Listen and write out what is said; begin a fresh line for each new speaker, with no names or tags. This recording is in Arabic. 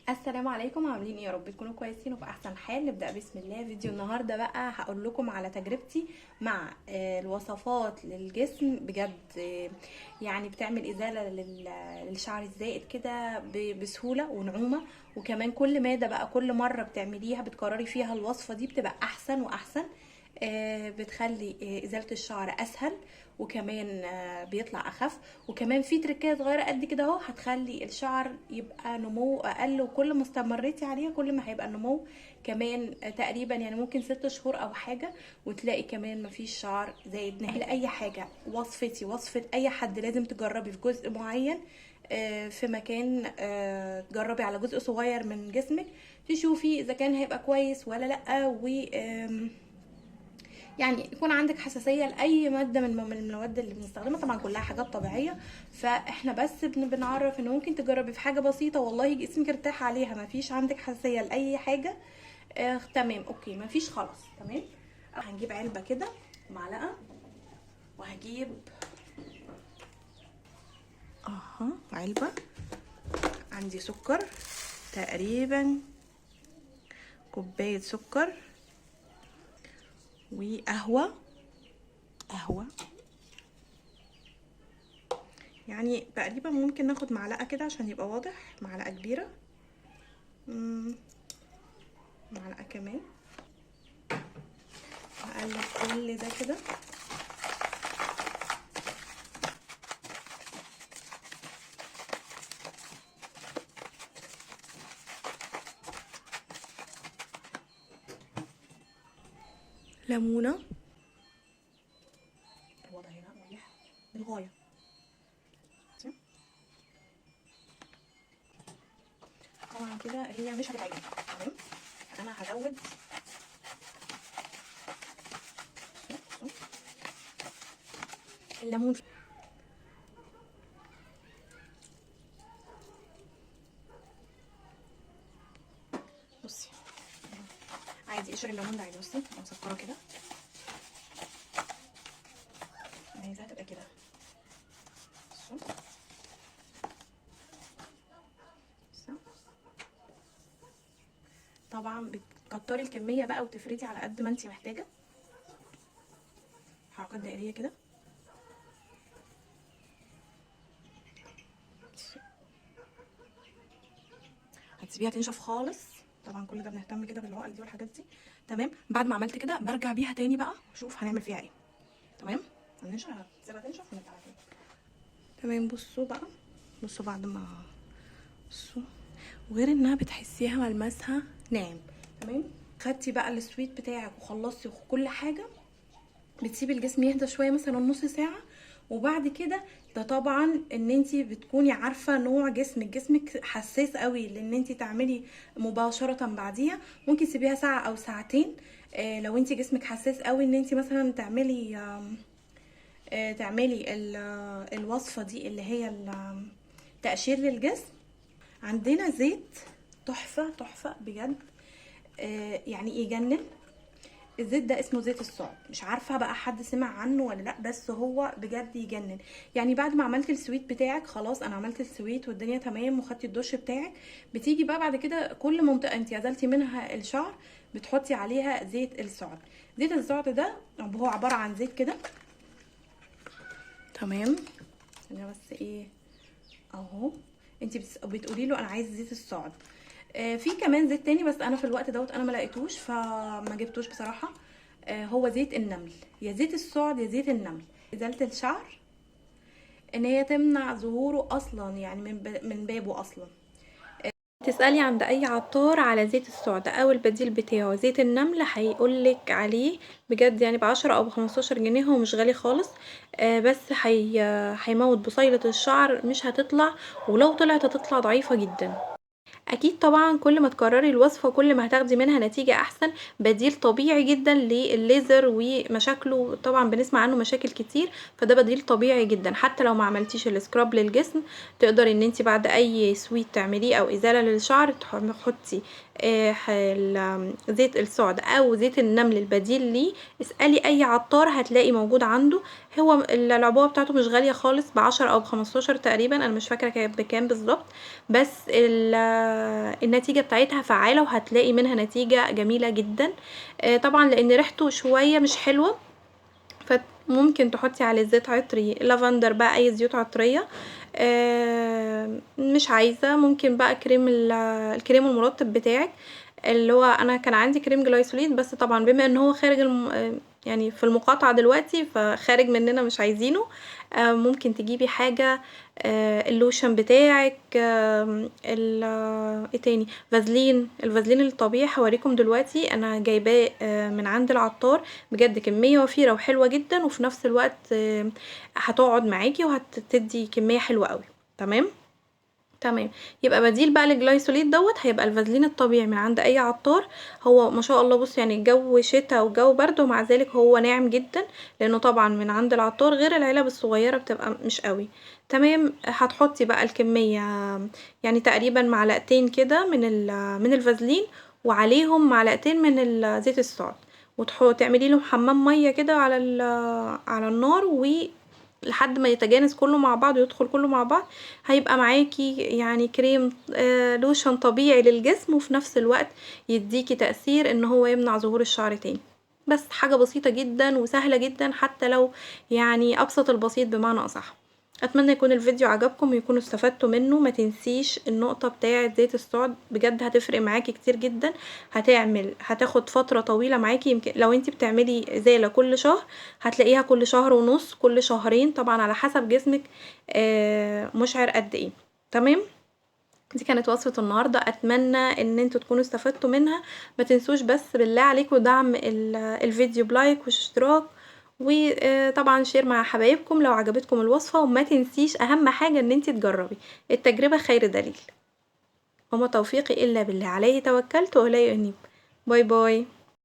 السلام عليكم، عاملين ايه؟ يا رب تكونوا كويسين وفي احسن حال. نبدا بسم الله. فيديو النهارده بقى هقول لكم على تجربتي مع الوصفات للجسم بجد. يعني بتعمل ازاله للشعر الزائد كده بسهوله ونعومه. وكمان كل ماده بقى كل مره بتعمليها بتكرري فيها الوصفه دي بتبقى احسن واحسن. بتخلي ازاله الشعر اسهل، وكمان بيطلع اخف. وكمان في تركات صغيره قد كده اهو هتخلي الشعر يبقى نمو اقل، وكل ما استمريتي عليها كل ما هيبقى النمو كمان تقريبا يعني ممكن 6 شهور او حاجه، وتلاقي كمان مفيش شعر زايد نهائي. اي حاجه وصفتي وصفه اي حد لازم تجربي في جزء معين، في مكان، تجربي على جزء صغير من جسمك تشوفي اذا كان هيبقى كويس ولا لا. و يعني يكون عندك حساسيه لاي ماده من المواد اللي بنستخدمها، طبعا كلها حاجات طبيعيه. فاحنا بس بنعرف ان ممكن تجربي في حاجه بسيطه والله جسمك ارتاح عليها، ما فيش عندك حساسيه لاي حاجه. تمام، اوكي، ما فيش، خلاص تمام. هنجيب علبه كده، معلقه، وهجيب علبه. عندي سكر تقريبا كوبايه سكر، وقهوه يعني تقريبا ممكن ناخد معلقه كده عشان يبقى واضح، معلقه كبيره. معلقه كمان. هقلب كل ده كده. ليمونه، الوضع هنا مريح للغايه. طبعا كده هي مش هتتعجن، تمام. انا هزود الليمون. بصي، عادي قشر الليمون ده عادي. بصي انا مسكره كده، عايزاها تبقى كده. طبعا بتكتري الكميه بقى وتفردي على قد ما انت محتاجه، حركات دائريه كده. هتسيبيها تنشف خالص. طبعا كل ده بنهتم كده بالعقل دي والحاجات دي، تمام. بعد ما عملت كده برجع بيها تاني بقى وشوف هنعمل فيها ايه، تمام. هننشف، هتسيبها تنشف ونرجع تاني، تمام. بصوا بقى، بصوا بعد ما، بصوا، وغير انها بتحسيها ملمسها ناعم، تمام. خدتي بقى السويت بتاعك وخلصتي كل حاجه، بتسيبي الجسم يهدى شويه مثلا نص ساعه. وبعد كده ده طبعا ان انتي بتكوني عارفه نوع جسمك حساس قوي لان انتي تعملي مباشره بعديها. ممكن تسيبيها ساعه او ساعتين. لو انتي جسمك حساس قوي ان انتي مثلا تعملي الوصفه دي اللي هي تقشير للجسم. عندنا زيت تحفه تحفه بجد، يعني يجنن. الزيت ده اسمه زيت الصعد، مش عارفه بقى حد سمع عنه ولا لا، بس هو بجد يجنن. يعني بعد ما عملت السويت بتاعك، خلاص انا عملت السويت والدنيا تمام وخدتي الدش بتاعك، بتيجي بقى بعد كده كل منطقه انت عزلتي منها الشعر بتحطي عليها زيت الصعد. زيت الصعد ده هو عباره عن زيت كده، تمام. انا بس ايه اهو، انت بتقولي له انا عايز زيت الصعد. في كمان زيت تاني بس انا في الوقت دوت انا ما لقيتوش فما جبتوش بصراحه. هو زيت النمل، يا زيت الصعد يا زيت النمل. ازاله الشعر ان هي تمنع ظهوره اصلا، يعني من بابه اصلا. تسألي عند اي عطار على زيت الصعد او البديل بتاعه زيت النمل هيقولك عليه بجد، يعني ب10 او ب15 جنيه، هو مش غالي خالص. بس هيموت بصيلة الشعر، مش هتطلع، ولو طلعت هتطلع ضعيفة جدا. اكيد طبعا كل ما تكرري الوصفه كل ما هتاخدي منها نتيجه احسن. بديل طبيعي جدا للليزر ومشاكله، طبعا بنسمع عنه مشاكل كتير، فده بديل طبيعي جدا. حتى لو ما عملتيش السكراب للجسم تقدري ان انت بعد اي سويت تعمليه او ازاله للشعر تحطي زيت الصعد او زيت النمل البديل ليه. اسالي اي عطار هتلاقي موجود عنده. هو العبوه بتاعته مش غاليه خالص، ب10 او ب15 تقريبا، انا مش فاكره كانت بكام بالظبط. بس النتيجة بتاعتها فعالة وهتلاقي منها نتيجة جميلة جدا. طبعا لان ريحته شوية مش حلوة، فممكن تحطي عليه زيت عطري، لافندر بقى، اي زيوت عطرية. مش عايزة ممكن بقى الكريم المرطب بتاعك، اللي هو انا كان عندي كريم جلايسوليد، بس طبعا بما ان هو خارج يعني في المقاطعة دلوقتي فخارج مننا مش عايزينه. ممكن تجيبي حاجة، اللوشن بتاعك، ايه تاني، فازلين. الفازلين الطبيعي هوريكم دلوقتي، انا جايباه من عند العطار، بجد كمية وفيرة وحلوة جدا، وفي نفس الوقت هتقعد معاكي وهتدي كمية حلوة قوي. تمام. يبقى بديل بقى للجلايسوليد هيبقى الفازلين الطبيعي من عند اي عطار. هو ما شاء الله، بص يعني الجو شتاء وجو برد، ومع ذلك هو ناعم جدا، لانه طبعا من عند العطار، غير العلب الصغيره بتبقى مش قوي. تمام. هتحطي بقى الكميه، يعني تقريبا معلقتين كده من الفازلين، وعليهم معلقتين من زيت الصعد، وتعملي له حمام ميه كده على النار، لحد ما يتجانس كله مع بعض ويدخل كله مع بعض. هيبقى معاكي يعني كريم لوشن طبيعي للجسم، وفي نفس الوقت يديكي تأثير ان هو يمنع ظهور الشعر تاني. بس حاجة بسيطة جدا وسهلة جدا، حتى لو يعني ابسط البسيط بمعنى اصح. اتمنى يكون الفيديو عجبكم ويكونوا استفدتوا منه. ما تنسيش النقطة بتاعة زيت الصعد، بجد هتفرق معاكي كتير جدا. هتاخد فترة طويلة معاكي، يمكن لو انتي بتعملي ازالة كل شهر هتلاقيها كل شهر ونص، كل شهرين، طبعا على حسب جسمك مشعر قد ايه. تمام. دي كانت وصفة النهاردة، اتمنى ان انتوا تكونوا استفدتوا منها. ما تنسوش بس بالله عليكم دعم الفيديو بلايك واشتراك، وطبعا شير مع حبايبكم لو عجبتكم الوصفة. وما تنسيش اهم حاجة ان انتي تجربي، التجربة خير دليل. وما توفيقي الا بالله، عليه توكلت واليه انيب. باي باي.